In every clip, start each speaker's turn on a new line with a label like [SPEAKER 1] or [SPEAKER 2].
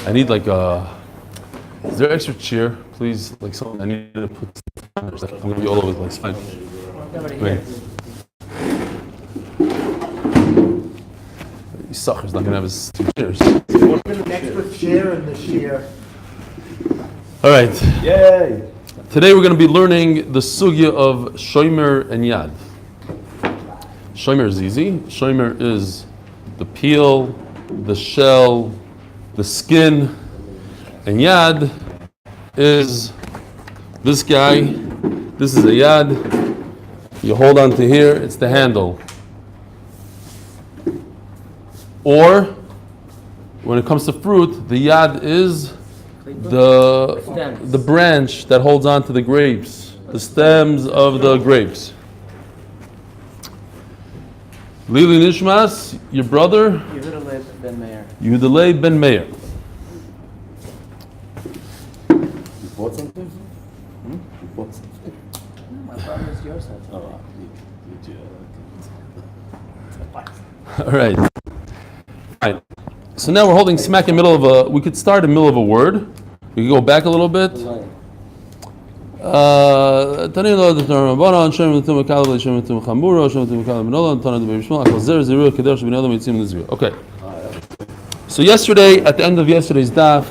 [SPEAKER 1] I need like a. Is there extra chair, please? Like something. I need to put. I'm gonna be all over the place. Fine. Wait. Sucker's not gonna have his 2 chairs.
[SPEAKER 2] Put an extra chair in the chair.
[SPEAKER 1] All right.
[SPEAKER 2] Yay!
[SPEAKER 1] Today we're going to be learning the sugya of shomer and yad. Shomer is easy. Shomer is the peel, the shell, the skin, and yad is this guy. This is a yad. You hold on to here. It's the handle. Or when it comes to fruit, the yad is the branch that holds on to the grapes, the stems of the grapes. Lili Nishmas, your brother, Yehudalei ben Meir.
[SPEAKER 2] You bought something? You bought something?
[SPEAKER 3] No, my brother is yours.
[SPEAKER 1] All right. Right. So now we're holding smack in the middle of a. We could start in the middle of a word. We could go back a little bit. Okay. So yesterday, at the end of yesterday's daf,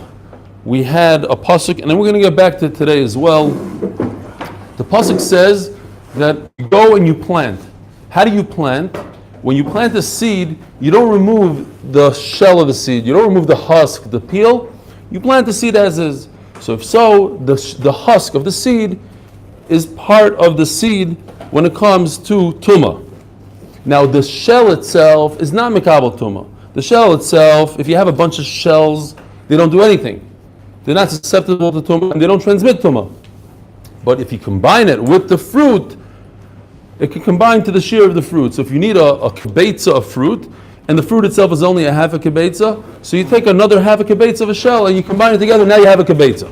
[SPEAKER 1] we had a pasuk, and then we're going to get back to today as well. The pasuk says that you go and you plant. How do you plant? When you plant a seed, you don't remove the shell of the seed. You don't remove the husk, the peel. You plant the seed as is. So if so, the husk of the seed is part of the seed when it comes to tumah. Now the shell itself is not mikabel tumah. The shell itself, if you have a bunch of shells, they don't do anything. They're not susceptible to tumah and they don't transmit tumah. But if you combine it with the fruit, it can combine to the shear of the fruit. So if you need a kibetza of fruit, and the fruit itself is only a half a kibetza, so you take another half a kibetza of a shell and you combine it together, now you have a kibetza.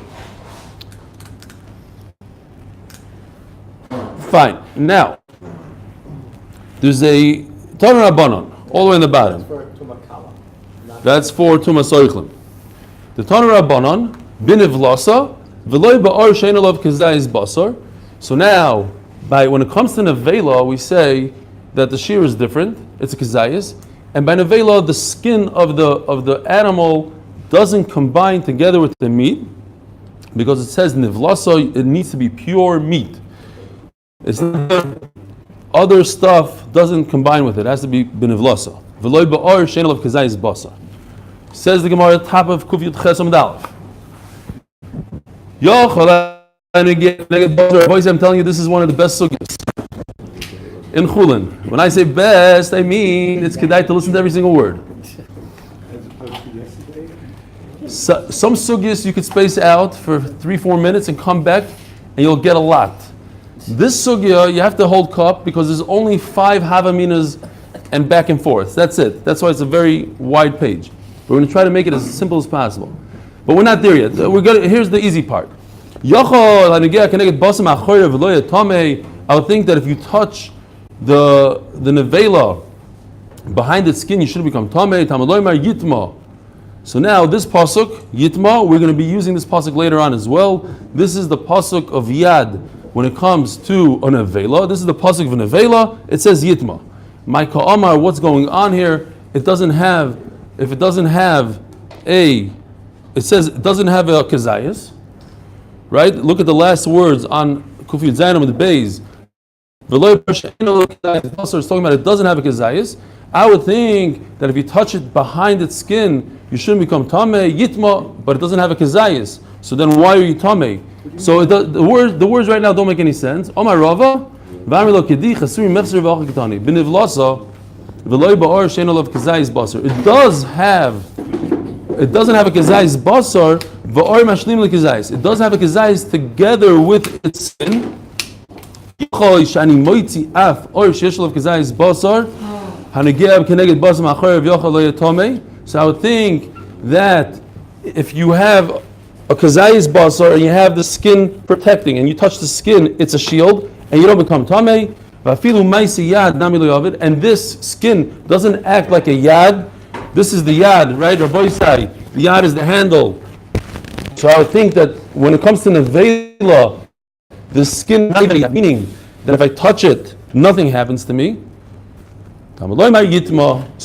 [SPEAKER 1] Fine. Now, there's a Tanur Rabbanon, all the way in the bottom. That's for Tumas Oichlim. The Tanur Rabbanon, biniv lasa, v'loy ba'or she'ein alav kazayis basar. So now, when it comes to nevela, we say that the shear is different. It's a kazayis, and by nevela, the skin of the animal doesn't combine together with the meat, because it says nivlasa, it needs to be pure meat. It's not, other stuff doesn't combine with it. It has to be benivlasa. V'loy ba'or she'ein alav kazayis basar. Says the Gemara at the top of Kuf Yud Ches Amud Aleph. I'm telling you, this is one of the best sugyas in Chullin. When I say best, I mean it's kedai to listen to every single word. So, some sugyas you could space out for 3-4 minutes and come back, and you'll get a lot. This sugya you have to hold cup because there's only 5 havaminas and back and forth. That's it. That's why it's a very wide page. We're going to try to make it as simple as possible, but we're not there yet. Here's the easy part. I would think that if you touch the nevela behind its skin, you should become tamei. Yitma. So now this pasuk yitma, we're going to be using this pasuk later on as well. This is the pasuk of yad when it comes to a nevela. This is the pasuk of a nevela. It says yitma. My ka'amar, what's going on here? It doesn't have. If it doesn't have it says it doesn't have a kazayas. Right? Look at the last words on Kuf Yud Zayin with the Beis. It's talking about it doesn't have a kazayis. I would think that if you touch it behind its skin, you shouldn't become tamei yitma, but it doesn't have a kazayis. So then why are you tamei? So the words right now don't make any sense. Omar Rava, v'amilo kedi chasuri mefzer v'achakitani b'nivlasa v'loy ba'or she'ein alav kazayis basar. It doesn't have a kazayis basar. It does have a kazayis together with its skin. So I would think that if you have a kazayis basar and you have the skin protecting and you touch the skin, it's a shield and you don't become tamei. And this skin doesn't act like a yad This is the yad, right? Rabbi Isai, the yad is the handle. So I would think that when it comes to nevela, the skin, meaning that if I touch it, nothing happens to me. So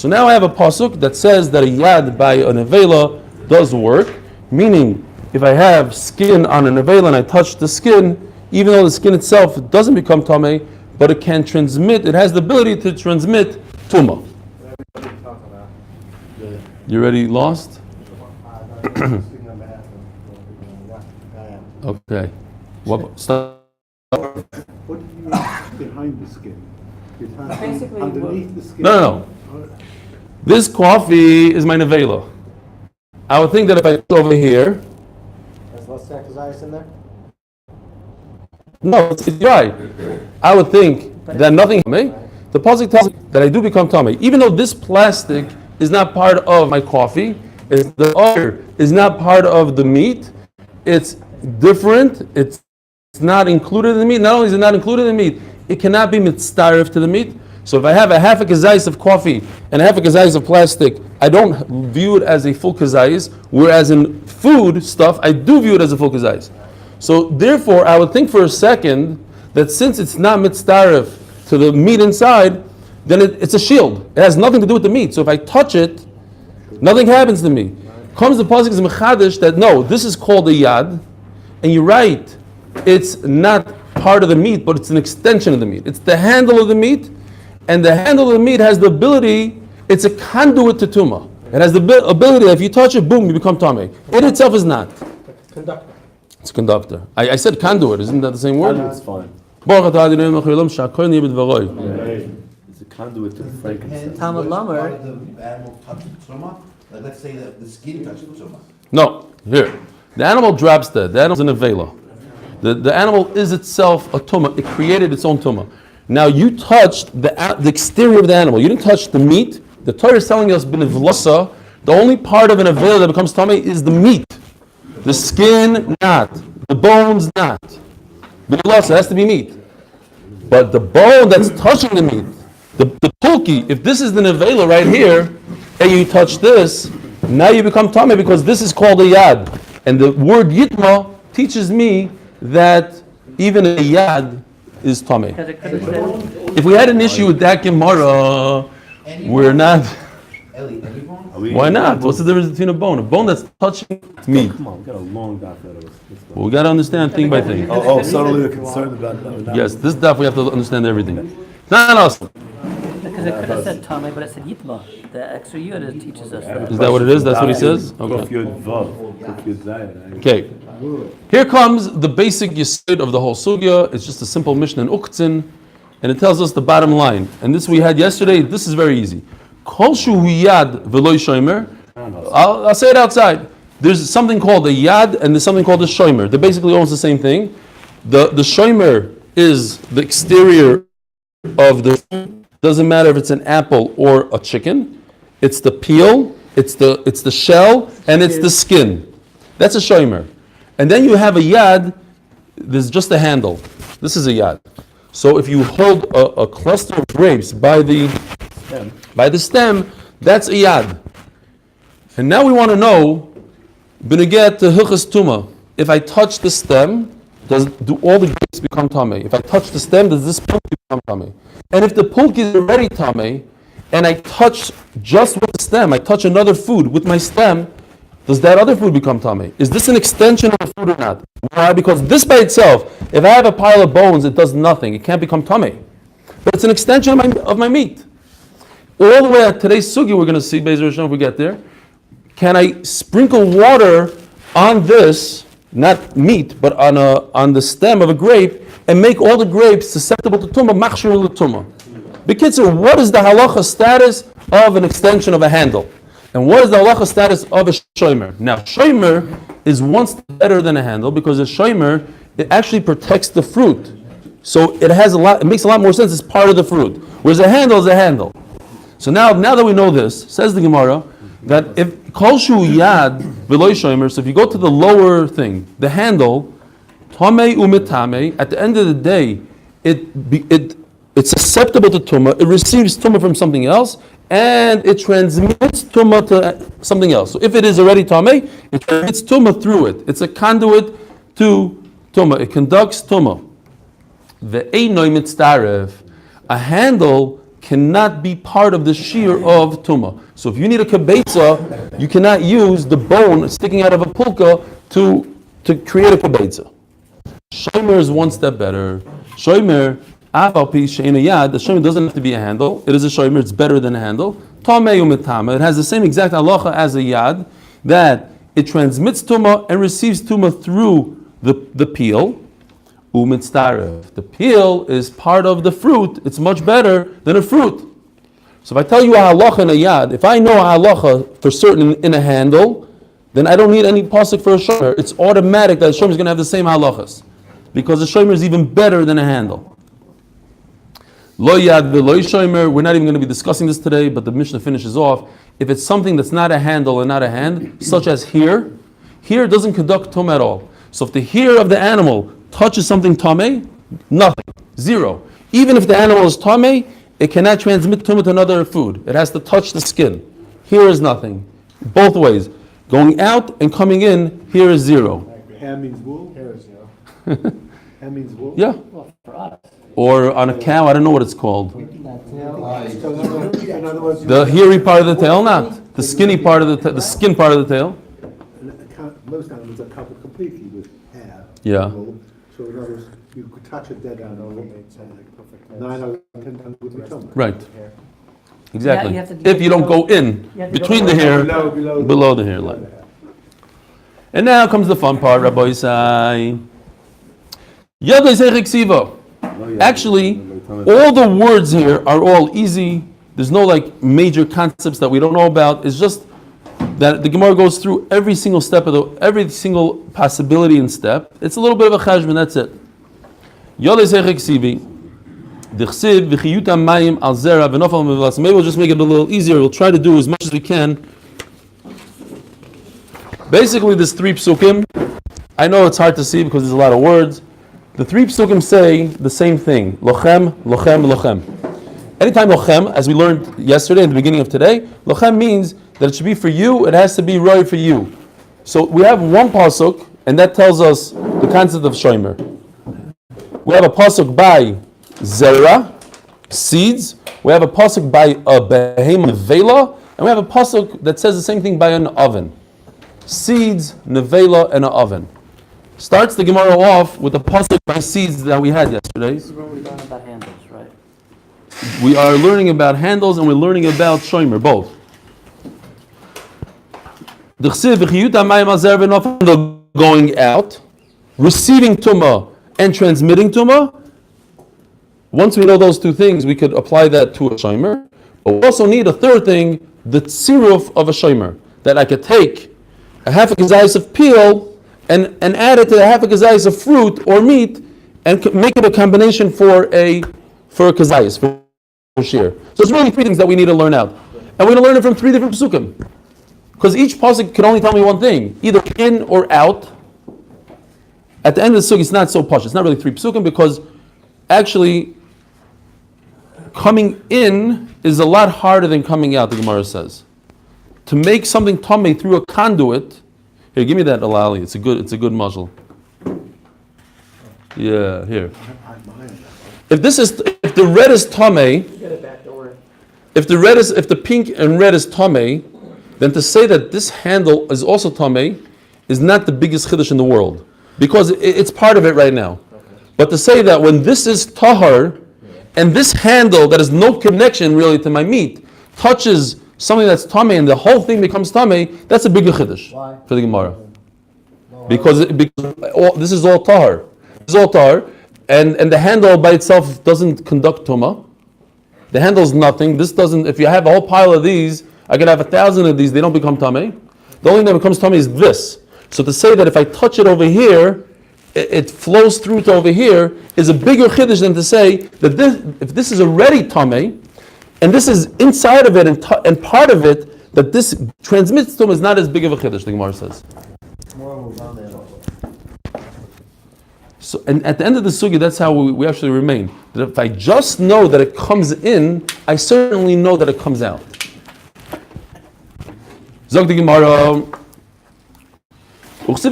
[SPEAKER 1] now I have a pasuk that says that a yad by a nevela does work, meaning if I have skin on a nevela and I touch the skin, even though the skin itself doesn't become tameh, but it can transmit, it has the ability to transmit tumah. You already lost? Okay. What? Stop.
[SPEAKER 4] What do you mean behind the skin? It has
[SPEAKER 3] Basically,
[SPEAKER 4] underneath the skin.
[SPEAKER 1] No. This coffee is my nevela. I would think that if I go over here,
[SPEAKER 2] There's less sacrifice in there?
[SPEAKER 1] no, it's dry. I would think that nothing me. The pasuk tells me that I do become tummy, even though this plastic is not part of my coffee. The other is not part of the meat. It's different. It's not included in the meat. Not only is it not included in the meat, it cannot be mitzdaref to the meat. So if I have a half a kazayis of coffee and a half a kazayis of plastic, I don't view it as a full kazayis, whereas in food stuff, I do view it as a full kazayis. So therefore, I would think for a second that since it's not mitzdaref to the meat inside, then it's a shield. It has nothing to do with the meat. So if I touch it, nothing happens to me. Comes the pasuk is mechadish that no, this is called a yad, and you're right, it's not part of the meat, but it's an extension of the meat. It's the handle of the meat, and the handle of the meat has the ability, it's a conduit to tumah. It has the ability, if you touch it, boom, you become tameh. It itself is not.
[SPEAKER 2] Conductor.
[SPEAKER 1] It's a conductor. I said conduit, isn't that the same word?
[SPEAKER 2] That's fine. It's a conduit to frankincense.
[SPEAKER 3] Talmud Lamer.
[SPEAKER 5] The animal touches tumah. Like, let's say that the skin touches tumah.
[SPEAKER 1] No, here. The animal drops dead. The animal's in a vela. The animal is itself a tumah. It created its own tumah. Now you touched the exterior of the animal. You didn't touch the meat. The Torah is telling us b'nevlasa, the only part of an avela that becomes tameh is the meat. The skin, not. The bones, not. B'nevlasa has to be meat. But the bone that's touching the meat, the pulki, if this is the nevela right here, and you touch this, now you become tameh because this is called a yad. And the word yitma teaches me that even a yad is tameh. If we had an issue with that Gemara, we're not.
[SPEAKER 5] Eli, any bone?
[SPEAKER 1] Why not? What's the difference between a bone? A bone that's touching meat.
[SPEAKER 2] Come on, we got a long daf out of us.
[SPEAKER 1] Well, we got to understand thing by thing.
[SPEAKER 4] Suddenly you're concerned about that.
[SPEAKER 1] Yes, this stuff we have to understand everything. Not us.
[SPEAKER 3] Because it could have said Tameh, but it said Yitma. The extra yud it teaches us that.
[SPEAKER 1] Is that what it is? That's what he says? Okay. Okay. Here comes the basic yesod of the whole sugya. It's just a simple mishnah in Uktzin, and it tells us the bottom line. And this we had yesterday. This is very easy. Kol shu yad v'lo shomer. I'll say it outside. There's something called a yad and there's something called a shomer. They're basically almost the same thing. The shomer is the exterior of the food. Doesn't matter if it's an apple or a chicken. It's the peel, it's the shell, and it's the skin. That's a shomer. And then you have a yad. There's just a handle. This is a yad. So if you hold a cluster of grapes by the stem, that's a yad. And now we want to know, b'neget to hilchas tuma. If I touch the stem, do all the grapes become tameh? If I touch the stem, does this pulki become tameh? And if the pulki is already tameh, and I touch just with the stem, I touch another food with my stem, does that other food become tameh? Is this an extension of the food or not? Why? Because this by itself, if I have a pile of bones, it does nothing. It can't become tameh. But it's an extension of my meat. All the way at today's sugi, we're going to see, Be'ezer Hashem, if we get there. Can I sprinkle water on this, not meat, but on the stem of a grape, and make all the grapes susceptible to tumah, machshir l'tumah? B'kitzur, what is the halacha status of an extension of a handle? And what is the halacha status of a shomer? Now, shomer is one step better than a handle because a shomer, it actually protects the fruit. So it makes a lot more sense. It's part of the fruit. Whereas a handle is a handle. So now that we know this, says the Gemara, that if kol shu yad v'lo shomer, so if you go to the lower thing, the handle, tamei u'metame, at the end of the day, it's susceptible to tumah. It receives tumah from something else, and it transmits tumah to something else. So if it is already tamei, it transmits tumah through it. It's a conduit to tumah. It conducts tumah. Ve'einoi mitztarev. A handle cannot be part of the shear of tumah. So if you need a kibetza, you cannot use the bone sticking out of a pulka to create a kibetza. Shomer is one step better. Shomer, afalpi she'ena yad. The shomer doesn't have to be a handle. It is a shomer. It's better than a handle. Tamei u'metama. It has the same exact halacha as a yad, that it transmits tumah and receives tumah through the peel. Umitztarev. The peel is part of the fruit. It's much better than a fruit. So if I tell you a halacha in a yad, if I know a halacha for certain in a handle, then I don't need any pasuk for a shomer. It's automatic that a shomer is going to have the same halachas, because a shomer is even better than a handle. Lo yad v'lo shomer. We're not even going to be discussing this today, but the Mishnah finishes off. If it's something that's not a handle and not a hand, such as here doesn't conduct tumah at all. So if the hair of the animal touches something tamei, nothing, zero. Even if the animal is tamei, it cannot transmit tumah to another food. It has to touch the skin. Here is nothing. Both ways. Going out and coming in, here is zero.
[SPEAKER 4] Hair means wool? Hair is zero. Hair means wool?
[SPEAKER 1] Yeah.
[SPEAKER 3] Well, for us.
[SPEAKER 1] Or on a cow, I don't know what it's called.
[SPEAKER 4] So in other words,
[SPEAKER 1] The hairy part of the tail, not. The skinny part of the skin part of the tail.
[SPEAKER 4] most animals are covered completely with hair.
[SPEAKER 1] Yeah.
[SPEAKER 4] So in other words, you could touch a dead animal, 9 out of 10 times would be tumbled.
[SPEAKER 1] Right. Exactly.
[SPEAKER 3] Yeah, you have to-
[SPEAKER 1] If you don't go in
[SPEAKER 3] You have to go
[SPEAKER 1] between the hair, below the hairline. And now comes the fun part, Rabbi Isai. Yadai Seichik Siva. Actually, all the words here are all easy. There's no like major concepts that we don't know about. It's just that the Gemara goes through every single step of every single possibility and step. It's a little bit of a cheshbon, that's it. Yadai Seichik Sivi. Maybe we'll just make it a little easier. We'll try to do as much as we can. Basically, there's 3 psukim. I know it's hard to see because there's a lot of words. The 3 psukim say the same thing. Lochem, lochem, lochem. Anytime lochem, as we learned yesterday at the beginning of today, lochem means that it should be for you, it has to be roy for you. So we have one pasuk, and that tells us the concept of shomer. We have a pasuk by zera, seeds. We have a pasuk by a behema nevela, and we have a pasuk that says the same thing by an oven. Seeds, nevela, and an oven. Starts the Gemara off with the pasuk by seeds that we had yesterday.
[SPEAKER 3] This is where we learn about handles, right?
[SPEAKER 1] We are learning about handles and we're learning about shomer, both. Going out, receiving tumah, and transmitting tumah. Once we know those 2 things, we could apply that to a shomer. But we also need a 3rd thing, the tziruf of a shomer, that I could take a half a kazayis of peel and add it to a half a kazayis of fruit or meat and make it a combination for a kazayis, for shear. So it's really 3 things that we need to learn out. And we're going to learn it from 3 different psukim. Because each pasuk can only tell me one thing, either in or out. At the end of the sugya, it's not so posh. It's not really 3 psukim because actually coming in is a lot harder than coming out, the Gemara says. To make something tamei through a conduit. Here, give me that alali. It's a good muzzle. Yeah, here. If the red is tamei, if the pink and red is tamei, then to say that this handle is also tamei is not the biggest chiddush in the world, because it's part of it right now. But to say that when this is tahar, and this handle that has no connection really to my meat touches something that's tamei and the whole thing becomes tamei, that's a bigger chiddush for the Gemara. Because this is all tahar. This is all tahar, and the handle by itself doesn't conduct tumah. The handle is nothing. This doesn't. If you have a whole pile of these, I could have 1,000 of these. They don't become tamei. The only thing that becomes tamei is this. So to say that if I touch it over here, it flows through to over here is a bigger chiddush than to say that if this is already tamei, and this is inside of it and part of it, that this transmits to is not as big of a chiddush, the Gemara says. So, and at the end of the sugya, that's how we actually remain. That if I just know that it comes in, I certainly know that it comes out. Zog the Gemara. So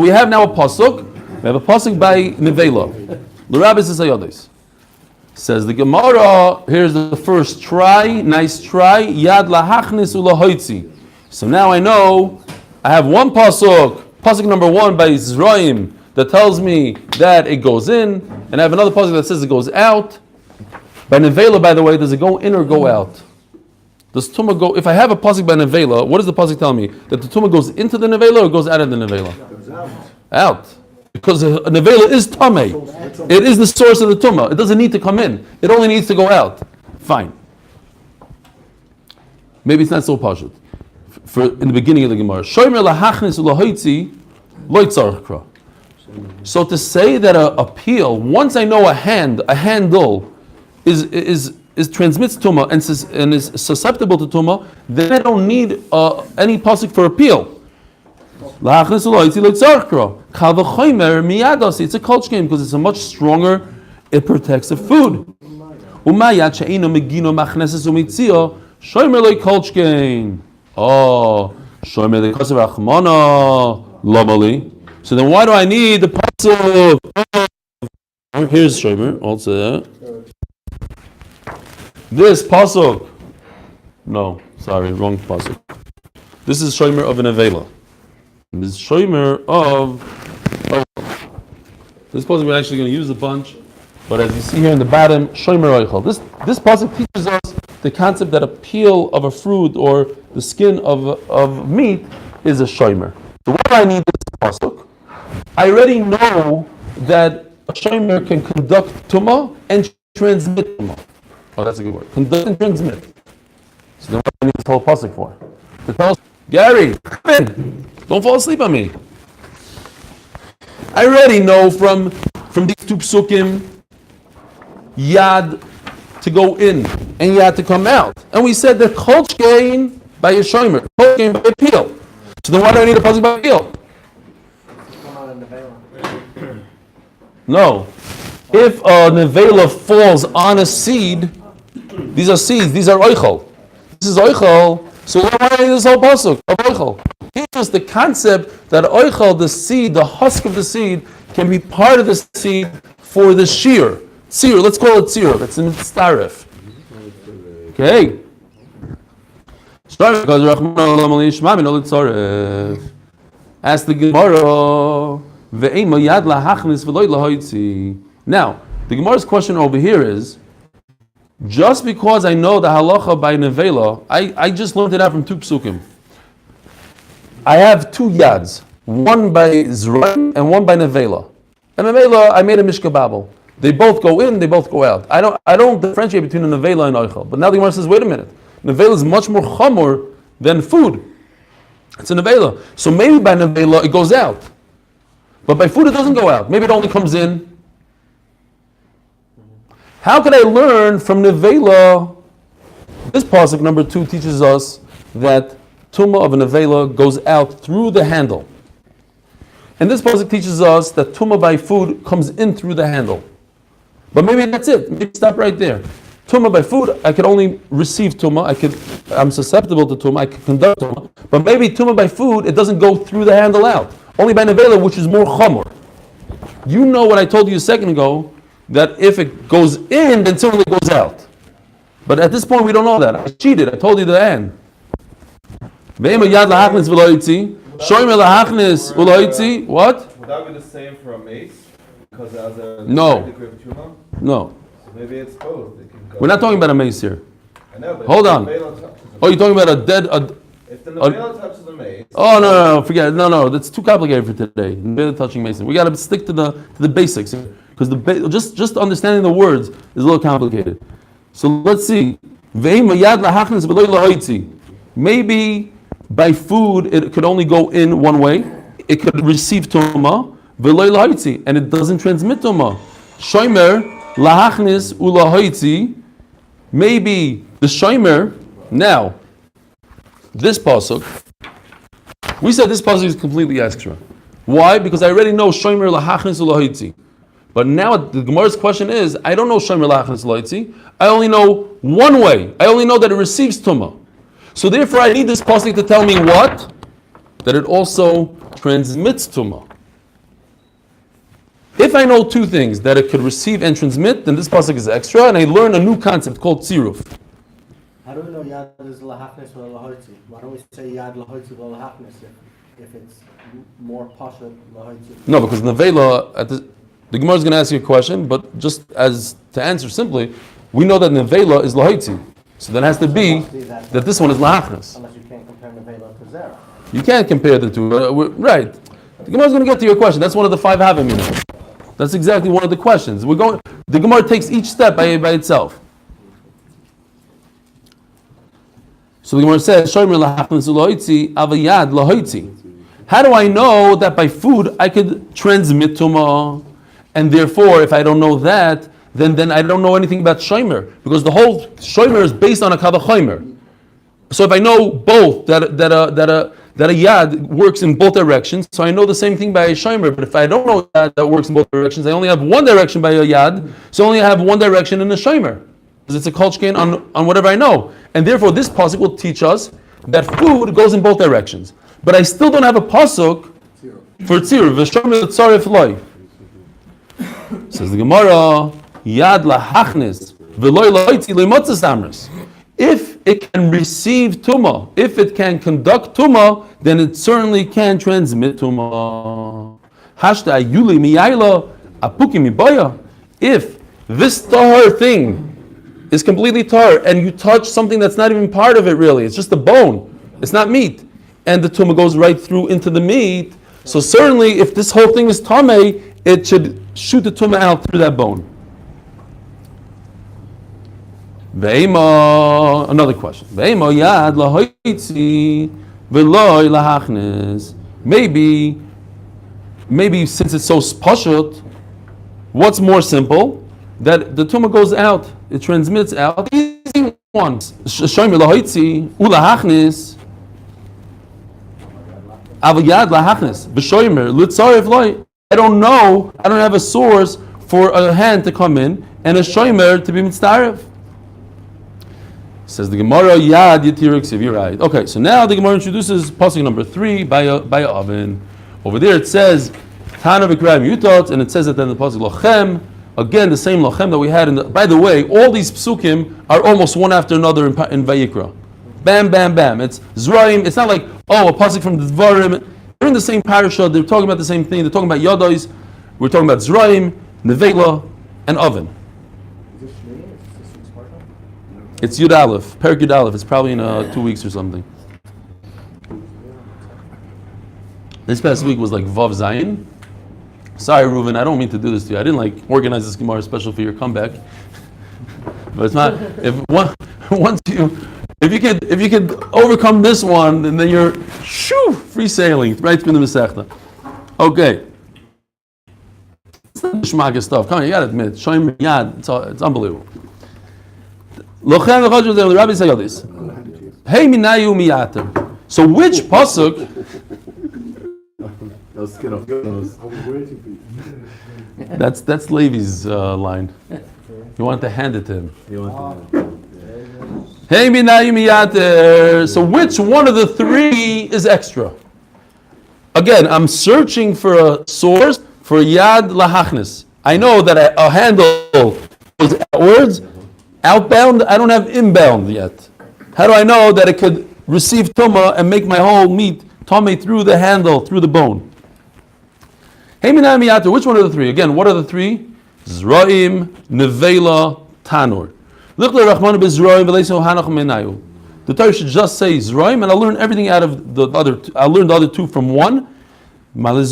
[SPEAKER 1] we have now a pasuk. We have a pasuk by Nevela. L'Rabbis Sayodis. Says the Gemara. Here's the first try. Nice try. Yad lahachnis ulahoitzi. So now I know I have one pasuk. Pasuk number 1 by Zraim that tells me that it goes in, and I have another pasuk that says it goes out. By Nevela, by the way, does it go in or go out? Does Tumah go, if I have a pasuk by Nevela, what does the pasuk tell me? That the Tumah goes into the Nevela or goes out of the Nevela? Out. Because a Nevela is Tameh. It is the source of the Tumah. It doesn't need to come in. It only needs to go out. Fine. Maybe it's not so pashut. For in the beginning of the Gemara. Shomer lahachnis ulahoitzi lo tzarich kra. So to say that a peel, once I know a handle is transmits tumah and is susceptible to tumah, then I don't need any pasuk for a peel. It's a culture game because it's a much stronger. It protects the food. Oh, so then why do I need the pasuk? Here's Shomer also. This pasuk, no, sorry, wrong pasuk. This is Shomer of an Avela. This is Shomer of this pasuk we're actually going to use a bunch, but as you see here in the bottom, Shomer Oichel. This pasuk teaches us the concept that a peel of a fruit or the skin of meat is a Shomer. So why do I need this pasuk? I already know that a Shomer can conduct tumah and transmit tumah. Oh, that's a good word. Conduct and transmit. So then what do I need this whole pasuk for? To tell us, Gary, come in. Don't fall asleep on me. I already know from these two psukim, yad to go in and yad to come out. And we said that kolch gain by a shomer, kolch gain by a peel. So then why do I need a pasuk by a peel? No. If a nevela falls on a seed, these are seeds, these are oichel. This is oichel, so why do I need this whole pasuk of oichel? Here's the concept that oichel, the seed, the husk of the seed, can be part of the seed for the shear. Tzir, let's call it tzir. It's in starif. Okay. Ask the Gemara. Now, the Gemara's question over here is, just because I know the halacha by nevela, I just learned it out from two psukim. I have two yads, one by Zraim and one by nevela. And nevela, I made a mishka babel. They both go in, they both go out. I don't differentiate between a nevela and oichel. But now the Gemara says, wait a minute, nevela is much more chamor than food. It's a nevela. So maybe by nevela it goes out. But by food it doesn't go out. Maybe it only comes in. How can I learn from nevela? This pasuk number 2 teaches us that tumah of a nevela goes out through the handle. And this pasuk teaches us that tumah by food comes in through the handle. But maybe that's it. Maybe stop right there. Tumah by food, I could only receive tumah. I'm susceptible to tumah. I can conduct tumah. But maybe tumah by food, it doesn't go through the handle out. Only by nevela, which is more chamor. You know what I told you a second ago, that if it goes in, then certainly it goes out. But at this point, we don't know that. I cheated. I told you the end. What?
[SPEAKER 2] Would that be the same for a mace? Because as a
[SPEAKER 1] No.
[SPEAKER 2] degree of tumor?
[SPEAKER 1] No.
[SPEAKER 2] So maybe it's both. It can go.
[SPEAKER 1] We're not talking about a mace here.
[SPEAKER 2] I know, but
[SPEAKER 1] Hold
[SPEAKER 2] if
[SPEAKER 1] on.
[SPEAKER 2] the nevela touches
[SPEAKER 1] Oh, you're talking about a dead...
[SPEAKER 2] if the nevela touches the mace...
[SPEAKER 1] Oh, no, forget it. No, that's too complicated for today. Nevela touching mason. We got to stick to the basics. Because just understanding the words is a little complicated. So let's see. Maybe by food it could only go in one way. It could receive tumah, and it doesn't transmit tumah. Shomer lahachnis ulahoitzi. Maybe the shomer. Now, this pasuk. We said this pasuk is completely extra. Why? Because I already know shomer lahachnis ulahoitzi. But now the Gemara's question is, I don't know shomer lahachnis ulahoitzi. I only know one way. I only know that it receives tumah. So therefore I need this pasuk to tell me what? That it also transmits tumah. If I know two things, that it could receive and transmit, then this pasuk is extra, and I learn a new concept called tziruf.
[SPEAKER 6] How do we know yad is lahachnis or lahotzi? Why don't we say yad lahotzi or lahachnis if it's more pasha lahotzi?
[SPEAKER 1] No, because nevela, the Gemara is going to ask you a question, but just as to answer simply, we know that nevela is lahotzi. So then it has to be that this one is lahachnis.
[SPEAKER 6] Unless you can't compare nevela to zera.
[SPEAKER 1] You can't compare the two, right? The Gemara is going to get to your question. That's one of the 5 havamina. That's exactly one of the questions. The Gemara takes each step by itself. So the Gemara says, "Shomer lahachnis uloitzi avayad lahoitzi." How do I know that by food I could transmit tumah, and therefore, if I don't know that, then I don't know anything about shomer, because the whole shomer is based on a kavachomer. So if I know both that a yad works in both directions, so I know the same thing by a shomer. But if I don't know that works in both directions, I only have one direction by a yad, so I only have one direction in a shomer, because it's a kolchkein on whatever I know. And therefore, this pasuk will teach us that food goes in both directions. But I still don't have a pasuk for tzir. V'shomer tzarif loy. Says the Gemara, yad lahachnis v'loy loitzi leimotzas amris. If it can receive tumah, if it can conduct tumah, then it certainly can transmit tumah. Hashta ayuli miyayla apuki miboya. If this tahar thing is completely tahar, and you touch something that's not even part of it really, it's just a bone, it's not meat, and the tumah goes right through into the meat, so certainly if this whole thing is tameh, it should shoot the tumah out through that bone. Another question. Maybe since it's so pashut, what's more simple? That the tumah goes out, it transmits out. Easy ones. Shomer lahoitzi ulahachnis. Avayad lahachnis. B'shomer lutzarif loy. I don't know. I don't have a source for a hand to come in and a shomer to be mitzaref. Says the Gemara, Yad Yitiruk, you're right. Okay, so now the Gemara introduces pasuk number 3 by a oven. Over there it says Tana v'Krayim Yutot, and it says that then the pasuk Lochem. Again, the same Lochem that we had in the. By the way, all these psukim are almost one after another in Vayikra. Bam, bam, bam. It's Zraim. It's not like a pasuk from the Dvarim. They're in the same parasha. They're talking about the same thing. They're talking about Yadois. We're talking about Zraim, Nevela, and oven. It's Yud Aleph, Perik Yud Aleph. It's probably in 2 weeks or something. This past week was like Vav Zayin. Sorry, Reuven, I don't mean to do this to you. I didn't organize this Gemara special for your comeback. But it's not. If you can overcome this one, then you're free sailing right through the Masechta. Okay. It's not Shmaga stuff. Come on, you gotta admit, Shomer Yad. It's unbelievable. The rabbi say this. Hey minayu miyater. So which pasuk? That's Levi's line. You wanted to hand it to him. Hey minayu miyater. So which one of the 3 is extra? Again, I'm searching for a source for yad lahachnis. I know that a handle is outwards. Outbound, I don't have inbound yet. How do I know that it could receive tumah and make my whole meat tummy through the handle, through the bone? Hey minamiyatu, which one of the 3? Again, what are the 3? Zraim, Nevela, Tanur. The Torah should just say Zraim, and I'll learn everything out of the other. I'll learn the other 2 from 1. Now the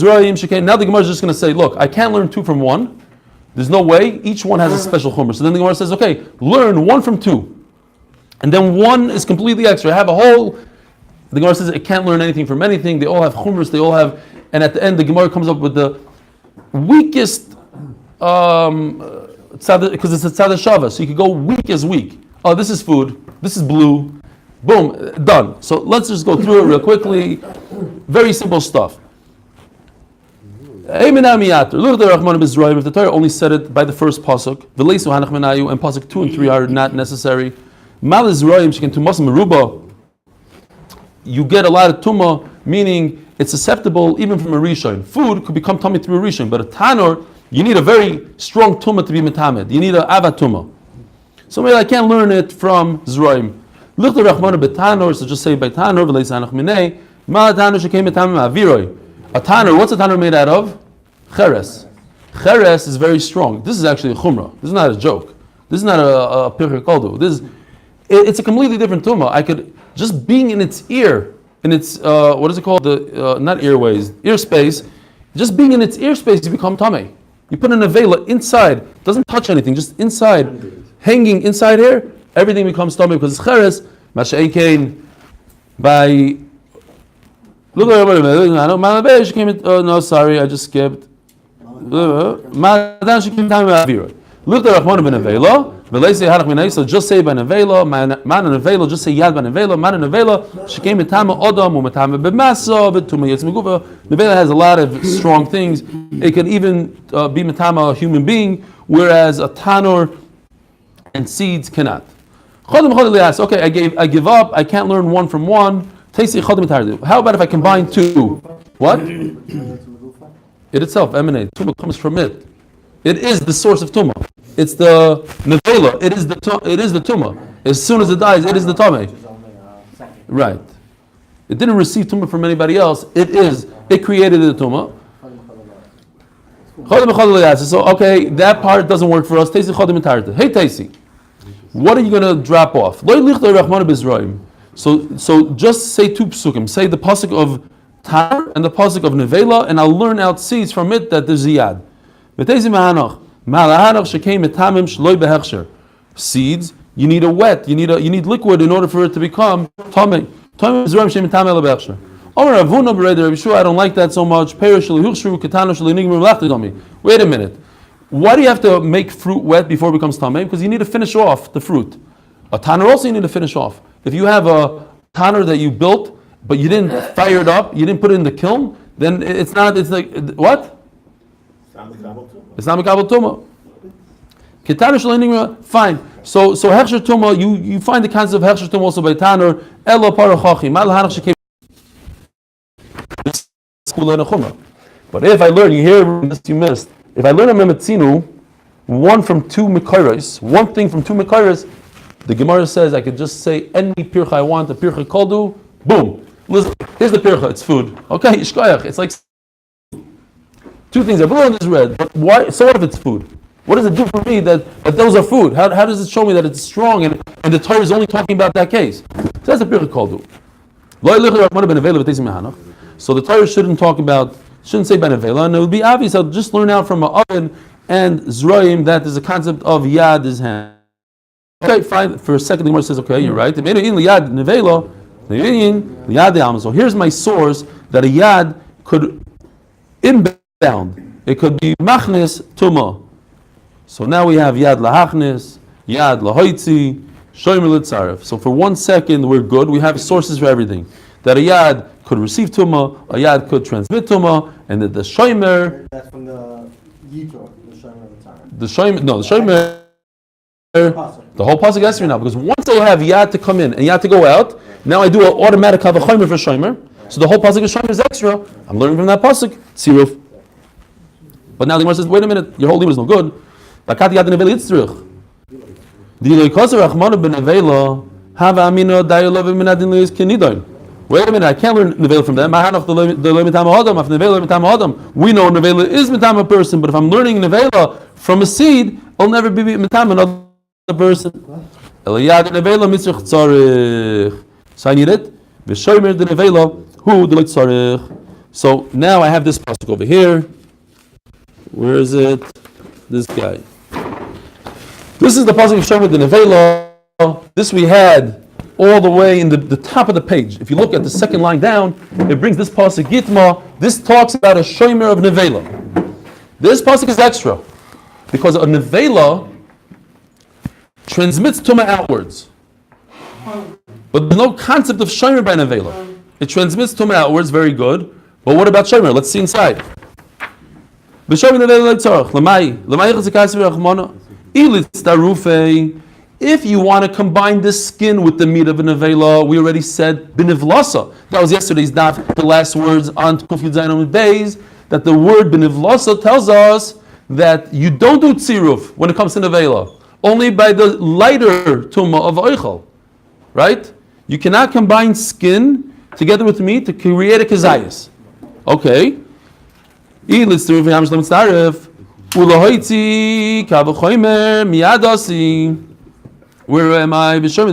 [SPEAKER 1] Gemara is just going to say, look, I can't learn 2 from 1. There's no way. Each one has a special chumrah. So then the Gemara says, okay, learn 1 from 2. And then 1 is completely extra. Have a whole. The Gemara says it can't learn anything from anything. They all have chumras. They all have. And at the end, the Gemara comes up with the weakest, because it's a tzad shava. So you could go weak as weak. Oh, this is food. This is blue. Boom, done. So let's just go through it real quickly. Very simple stuff. If the Torah only said it by the first pasuk, and pasuk 2 and 3 are not necessary. you get a lot of tumah, meaning it's susceptible even from a rishon. Food could become tummy through a rishon, but a tanor, you need a very strong tumah to be metamed. You need an avat tumah. So maybe I can't learn it from Zroim. Lichta Rachmana betanor, so just say by tanor, v'leisanach minei, ma tanor shekem metamed ma'aviroi. A tanor, what's a tanor made out of? Cheres. Cheres is very strong. This is actually a chumrah. This is not a joke. This is not a pirkei koldu. It's a completely different tumah. I could, just being in its ear, in its, what is it called? Not airways, ear space. Just being in its ear space, you become tamei. You put an avela inside, doesn't touch anything, just inside, hanging inside here, everything becomes tamei because it's cheres. Masha'ikein by. Look at no, sorry, I just skipped. Madan she came down with avira. Look at Rahman ben Avela. So just say ben Avela, man Avela, just say yad ben Avela, man Avela. She came with Tama Odam, Umatama Bemasa, Vituma Yetzmeguva. Avela has a lot of strong things. It can even be Matama, a human being, whereas a tanor and seeds cannot. Okay, I give up. I can't learn one from one. How about if I combine two? What? It itself emanates. Tumah comes from it. It is the source of tumah. It's the nevela. It is the tumah. As soon as it dies, it is the tamei. Right. It didn't receive tumah from anybody else. It created the tumah. So okay, that part doesn't work for us. Hey Taisi, what are you going to drop off? So just say two psukim. Say the pasuk of Tar and the pasuk of Nevela, and I'll learn out seeds from it that there's ziyad. Seeds, you need a wet, you need liquid in order for it to become tamei. I don't like that so much. Wait a minute. Why do you have to make fruit wet before it becomes tamei? Because you need to finish off the fruit. A tanner also you need to finish off. If you have a tanner that you built, but you didn't fire it up, you didn't put it in the kiln, then it's like, what? It's not Mekabel Tumah. Fine. So Hechsher Tumah, you find the concept of Hechsher Tumah also by Tanner, Elo Parachachim, Mal Hanach Shekem. But if I learn, you hear this you missed. If I learn a Memetzinu, one from two Mekairos, one thing from two Mekairos, the Gemara says I could just say any pircha I want, a pircha koldu, boom. Listen, here's the pircha, it's food. Okay, ishkoyach, it's like two things. Everyone is red, but why? So what if it's food? What does it do for me that those are food? How does it show me that it's strong and the Torah is only talking about that case? So that's the pircha koldu. So the Torah shouldn't say ben avela, and it would be obvious. I'll just learn out from an oven and zroim that there's a concept of yad is hand. Okay, fine. For a second, the Gemara says, okay, you're right. So here's my source that a yad could inbound. It could be machnes tuma. So now we have yad lahachnes, yad lahoitzi, shomer litzaref. So for 1 second, we're good. We have sources for everything. That a yad could receive tuma, a yad could transmit tuma, and that the shomer.
[SPEAKER 6] That's from the yitro, the shomer of the
[SPEAKER 1] shomer. The whole pasuk has to be now, because once I have yad to come in and yad to go out, now I do an automatic kavachomer for shomer. So the whole pasuk of shomer is extra. I'm learning from that pasuk. Siruf. But now the Gemara says, wait a minute, your whole leave is no good. Bakati yad nevela yitzrich. Diloi koser rachmanu ben nevela hava amino dayolov minadin leis kenidon. Wait a minute, I can't learn nevela from them. We know nevela is mitam a person, but if I'm learning nevela from a seed, I'll never be mitam another person. Eliyad nevela mitzrich tzarich. So I need it. V'shomer the nevela who the tzarich. So now I have this pasuk over here. Where is it? This guy. This is the pasuk of shomer the nevela. This we had all the way in the top of the page. If you look at the second line down, it brings this pasuk Gitma. This talks about a shomer of nevela. This pasuk is extra because a nevela transmits tumah outwards, but there's no concept of shomer by nevela. It transmits tumah outwards, very good. But what about shomer? Let's see inside. B'shomer nevela leitzarach lamai chazikasi v'rachmana ili tzarufei. If you want to combine the skin with the meat of an nevela, we already said benivlasa. That was yesterday's daf, the last words on Kuf Yud Zayin Amud Beis, that the word benivlasa tells us that you don't do tziruf when it comes to nevela, only by the lighter tumah of oichel, right? You cannot combine skin together with meat to create a kezayis. Okay. Where am I? So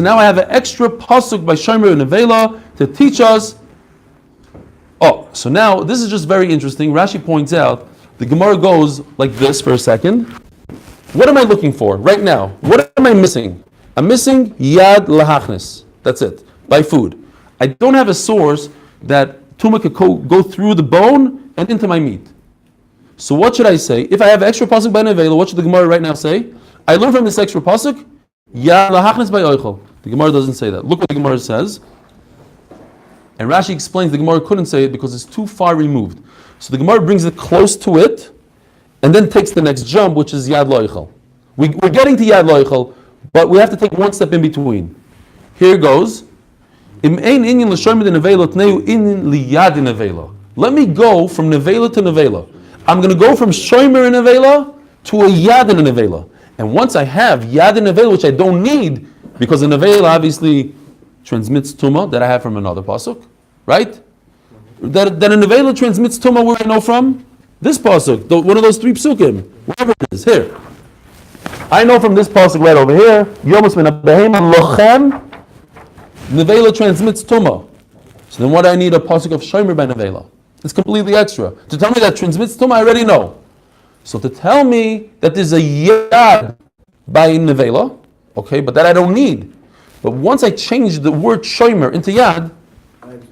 [SPEAKER 1] now I have an extra pasuk by Shomer and Nevela to teach us. Oh, so now this is just very interesting. Rashi points out, the Gemara goes like this for a second. What am I looking for right now? What am I missing? I'm missing yad lahachnis. That's it. By food. I don't have a source that tumah could go through the bone and into my meat. So what should I say? If I have extra pasuk by nevela, what should the Gemara right now say? I learn from this extra pasuk, yad lahachnis by oichel. The Gemara doesn't say that. Look what the Gemara says. And Rashi explains the Gemara couldn't say it because it's too far removed. So the Gemara brings it close to it, and then takes the next jump, which is yad loichel. We're getting to yad loichel, but we have to take one step in between. Here goes. Let me go from nevela to nevela. I'm going to go from shomer in nevela to a yad in a nevela. And once I have yad in nevela, which I don't need, because a nevela obviously transmits tumah that I have from another pasuk, right? That a nevela transmits tumah where I know from? This pasuk, one of those three psukim, wherever it is, here. I know from this pasuk right over here, Yomus min ha-behema lochem, nevela transmits tumah. So then what I need a pasuk of shomer by nevela? It's completely extra. To tell me that transmits tumah, I already know. So to tell me that there's a yad by nevela, okay, but that I don't need. But once I change the word shomer into yad,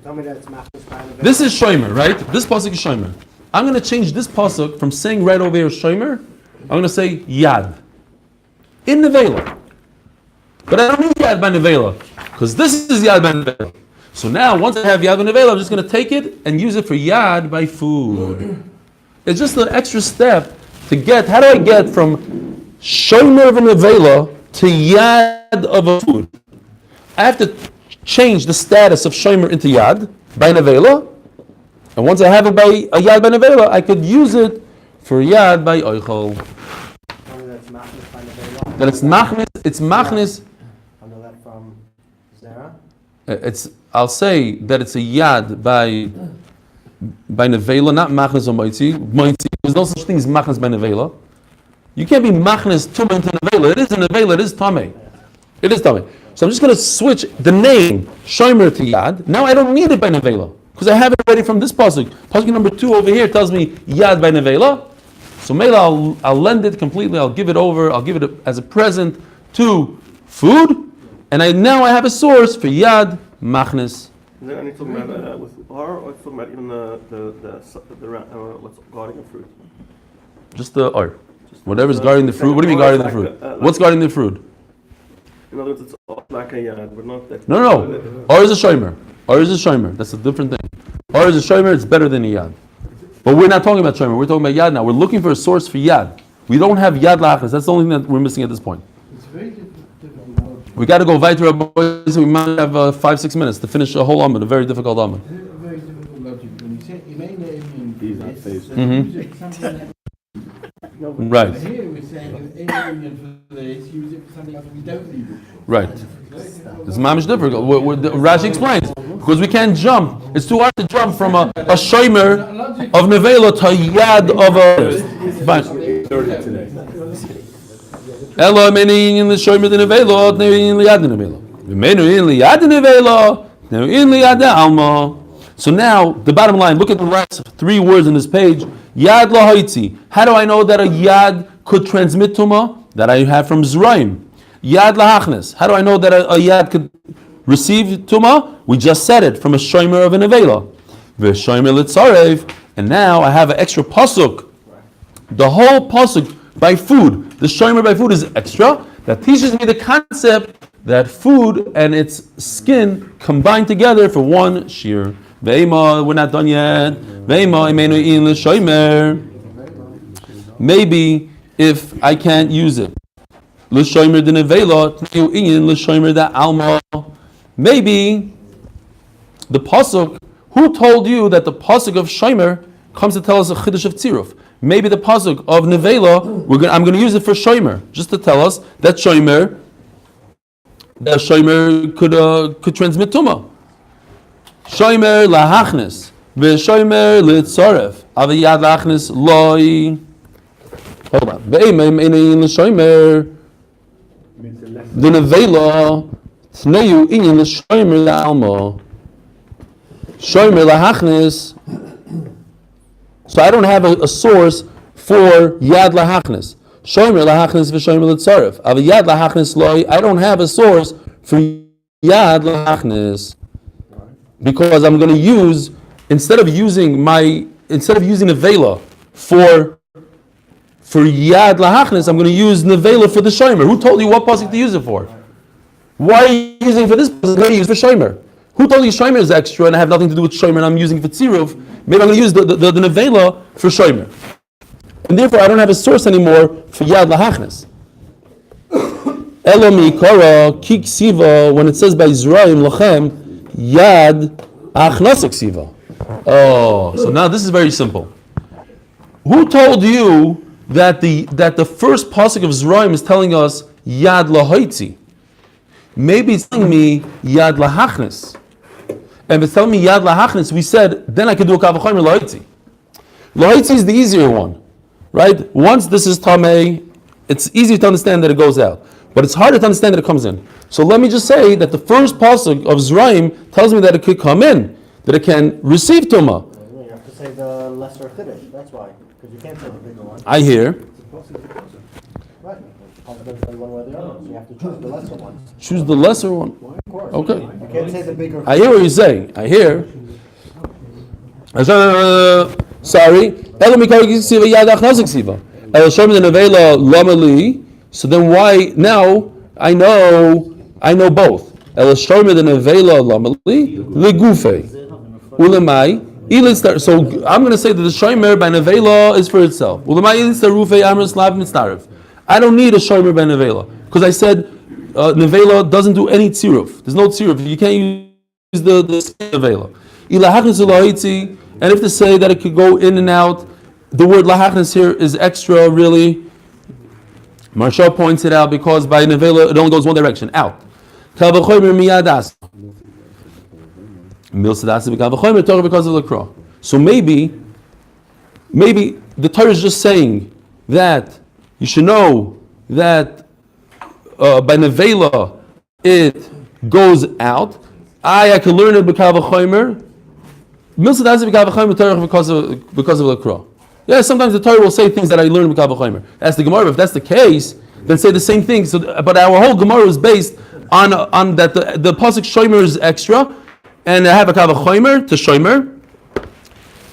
[SPEAKER 6] tell me that it's machlis by nevela.
[SPEAKER 1] this is shomer, right? This pasuk is shomer. I'm going to change this pasuk from saying right over here shomer, I'm going to say yad. In nevela. But I don't need yad by nevela, because this is yad by nevela. So now, once I have yad by nevela, I'm just going to take it and use it for yad by food. It's just an extra step to get, how do I get from shomer of a nevela to yad of a food? I have to change the status of shomer into yad by nevela. And once I have it by a yad by nevela, I could use it for yad by oichel. That it's machnis.
[SPEAKER 6] I know that from Zera.
[SPEAKER 1] I'll say that it's a yad by nevela, not machnis or moitzi. There's no such thing as machnis by nevela. You can't be machnis tumah into nevela. It is a nevela. It is tamei. It is tamei. So I'm just going to switch the name shomer to yad. Now I don't need it by nevela, because I have it already from this pasuk. Pasuk number 2 over here tells me yad by nevela. So Mela, I'll lend it completely. I'll give it over. I'll give it as a present to food, and now I have a source for yad machnis.
[SPEAKER 2] Is there any talking about with R, or talking about even the what's guarding the fruit?
[SPEAKER 1] Just the or. Whatever's guarding the fruit. What do you mean guarding the fruit? What's guarding the fruit?
[SPEAKER 2] In other words, it's like a yad, but not that.
[SPEAKER 1] No. Or is a shomer. Or is a shomer. That's a different thing. Or is a shomer. It's better than a yad. But we're not talking about shomer. We're talking about yad now. We're looking for a source for yad. We don't have yad lachas. That's the only thing that we're missing at this point.
[SPEAKER 7] It's very difficult.
[SPEAKER 1] We got to go weiter, boys. We might have 5-6 minutes to finish a whole amud, a very difficult amud.
[SPEAKER 7] Very difficult logic. When you say Imane
[SPEAKER 1] Right.
[SPEAKER 7] Here we're saying an alien for this, use it for something else we don't need it.
[SPEAKER 1] Right. It's mamish difficult. Rashi explains, because we can't jump. It's too hard to jump from a shomer of nevela to yad of a. Fine. Elo meni in the shomer the nevela, in the yad nevela. Menu in the yad nevela, in the yad alma. So now the bottom line. Look at the last 3 words in this page. Yad lahaitzi. How do I know that a yad could transmit tumah? That I have from Zraim. Yad lahachnes. How do I know that a yad could receive tumah? We just said it from a shomer of a nevela. V'shomer litzarev. And now I have an extra pasuk. The whole pasuk by food. The shomer by food is extra. That teaches me the concept that food and its skin combine together for one shear. Ve'ema, we're not done yet. Ve'ema imenu in l'shomer. Maybe if I can't use it. L'shomer de nevela, tniu in l'shomer da alma. Maybe the pasuk, who told you that the pasuk of shomer comes to tell us a chiddush of tziruf? Maybe the pasuk of nevela, I'm going to use it for shomer, just to tell us that shomer could transmit tumah. Shomer lahachnis, ve'shomer litzaref, aviyad lahachnis loy. Hold on. Ve'eim in l'shomer, the nevela tneyu in l'shomer la'alma. Shomer lahachnis. So I don't have a source for yad lahachnis. Shomer lahachnis v'shomer litzaref. Aviyad lahachnis loy. I don't have a source for yad lahachnis because I'm going to use instead of using nevela for yad lahachnis, I'm going to use nevela for the shomer. Who told you what pasuk to use it for? Why are you using it for this pasuk? I'm going to use it for shomer. Who told you shomer is extra and I have nothing to do with shomer and I'm using it for tziruf? Maybe I'm going to use the nevela for shomer. And therefore I don't have a source anymore for yad lahachnis. Elomi kara kik siva, when it says by Zraim lachem yad achnasak siva. Oh, so now this is very simple. Who told you that the first pasuk of Zraim is telling us yad lahaitzi? Maybe it's telling me yad lahachnis. And if it's telling me yad lahachnis, we said then I could do a kavachomer lahaitzi. Lahaitzi is the easier one, right? Once this is tamei, it's easier to understand that it goes out. But it's harder to understand that it comes in. So let me just say that the first pasuk of Zraim tells me that it could come in, that it can receive tumah.
[SPEAKER 6] You have to say the lesser chiddush, that's why. Because you can't say the bigger one.
[SPEAKER 1] I hear.
[SPEAKER 6] Right. I'm going to say one way or the other. So you have to choose the lesser one.
[SPEAKER 1] Choose the lesser one.
[SPEAKER 6] Of course.
[SPEAKER 1] Okay.
[SPEAKER 6] You can't say the bigger.
[SPEAKER 1] I hear what you're saying. I hear. Sorry. So then why now I know both. So I'm going to say that the shomer by nevela is for itself. I don't need a shomer by nevela because I said nevela doesn't do any tziruf. There's no tziruf. You can't use the nevela. And if to say that it could go in and out, the word lahachnis here is extra really. Marshal points it out because by nevela it only goes one direction, out. So maybe the Torah is just saying that you should know that by nevela it goes out. I can learn it because of Lakra. Yeah, sometimes the Torah will say things that I learned with Kavachomer. That's the Gemara. If that's the case, then say the same thing. So, but our whole Gemara is based on that the pasuk shomer is extra, and I have a Kavachomer to shomer.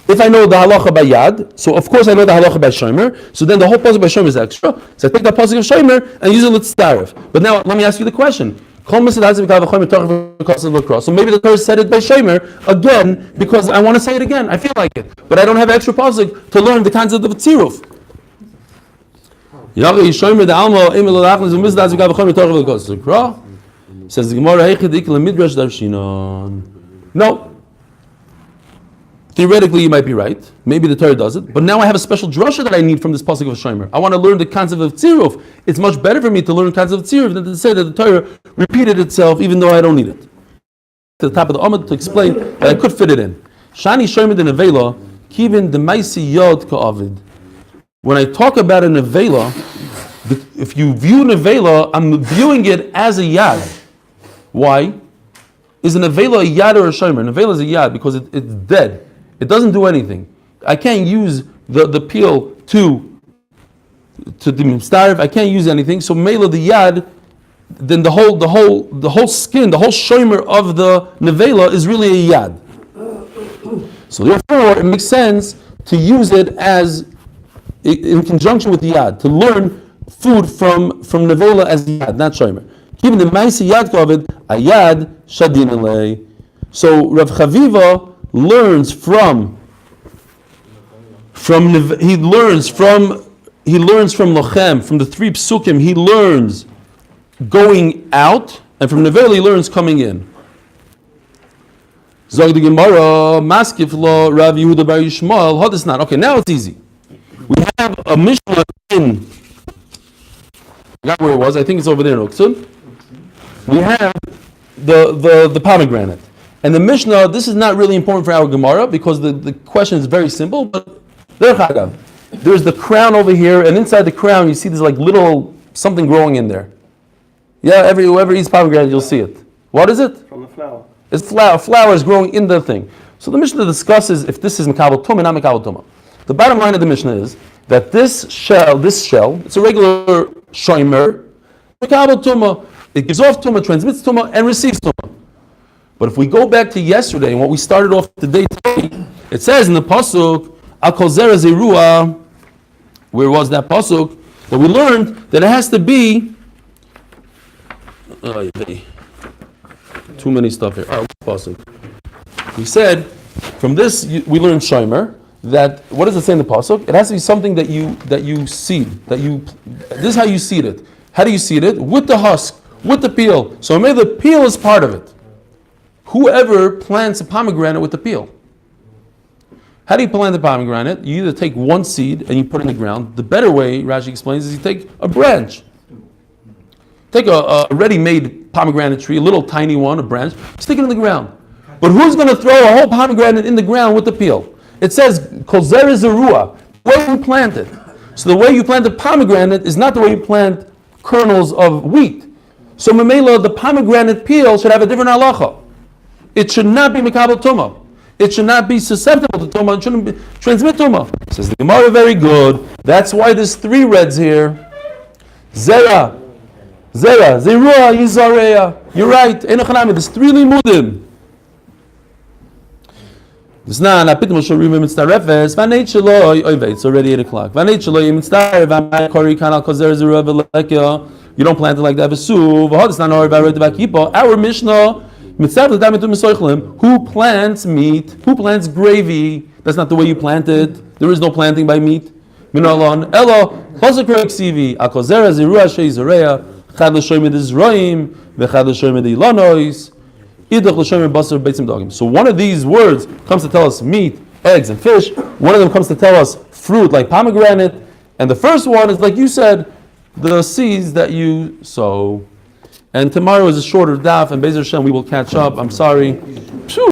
[SPEAKER 1] If I know the halacha by yad, so of course I know the halacha by shomer. So then the whole pasuk by shomer is extra. So I take that pasuk of shomer and use it with starif. But now let me ask you the question. So maybe the Torah said it by shomer again because I want to say it again. I feel like it, but I don't have extra pasuk to learn the concept of tziruf. Says the Gemara, no. Theoretically, you might be right. Maybe the Torah does it. But now I have a special drasha that I need from this pasuk of shomer. I want to learn the concept of tziruf. It's much better for me to learn the concept of tziruf than to say that the Torah repeated itself even though I don't need it. To the top of the Amud to explain that I could fit it in. Shani shomer de nevela, kivin de maisi yod ka'avid. When I talk about a nevela, if you view nevela, I'm viewing it as a yad. Why? Is a nevela a yad or a shomer? Nevela is a yad because it's dead. It doesn't do anything. I can't use the peel to starve. I can't use anything. So mela the yad, then the whole skin, the whole shomer of the nevela is really a yad. So therefore, it makes sense to use it as in conjunction with the yad to learn food from nevela as yad, not shomer. Keeping the Maisi Yad Kovid, Ayad Shadin Alei. So Rav Chaviva learns from Lochem, from the three psukim, he learns going out, and from Nevel he learns coming in. Zog the Gemara, Maskif Lo, Rav Yehuda Bar Yishmael, Hodesnat. Okay, now it's easy. We have a Mishnah in, I forgot where it was, I think it's over there in Uksun. We have the pomegranate. And the Mishnah, this is not really important for our Gemara because the question is very simple, but there's the crown over here, and inside the crown you see there's like little something growing in there. Yeah, whoever eats pomegranate, you'll see it. What is it?
[SPEAKER 2] From the flower.
[SPEAKER 1] It's flower. Flower is growing in the thing. So the Mishnah discusses if this is Mekabel Tumah, not Mekabel Tumah. The bottom line of the Mishnah is that this shell, it's a regular shomer, Mekabel Tumah. It gives off Tumah, transmits Tumah, and receives Tumah. But if we go back to yesterday and what we started off today, it says in the pasuk, Al Kol Zera Zerua, where was that pasuk? That we learned that it has to be. Too many stuff here. All right, pasuk. We said from this we learned shomer that what does it say in the pasuk? It has to be something that you seed. This is how you seed it. How do you seed it? With the husk, with the peel. So maybe the peel is part of it. Whoever plants a pomegranate with the peel. How do you plant the pomegranate? You either take one seed and you put it in the ground. The better way, Rashi explains, is you take a branch. Take a ready-made pomegranate tree, a little tiny one, a branch, stick it in the ground. But who's going to throw a whole pomegranate in the ground with the peel? It says, Kol Zera Zerua, the way you plant it. So the way you plant the pomegranate is not the way you plant kernels of wheat. So Memela, the pomegranate peel should have a different halacha. It should not be Mekabel Tumah. It should not be susceptible to Tumah. It shouldn't transmit Tumah. Says the Gemara, very good. That's why there's three reds here. Zera, Zerua, Yizareya. You're right. There's three limudim. It's already 8 o'clock. You don't plant it like that. Our Mishnah, who plants meat? Who plants gravy? That's not the way you plant it. There is no planting by meat. So one of these words comes to tell us meat, eggs, and fish. One of them comes to tell us fruit like pomegranate. And the first one is, like you said, the seeds that you sow. And tomorrow is a shorter daf, and Be'ez Hashem we will catch up. I'm sorry.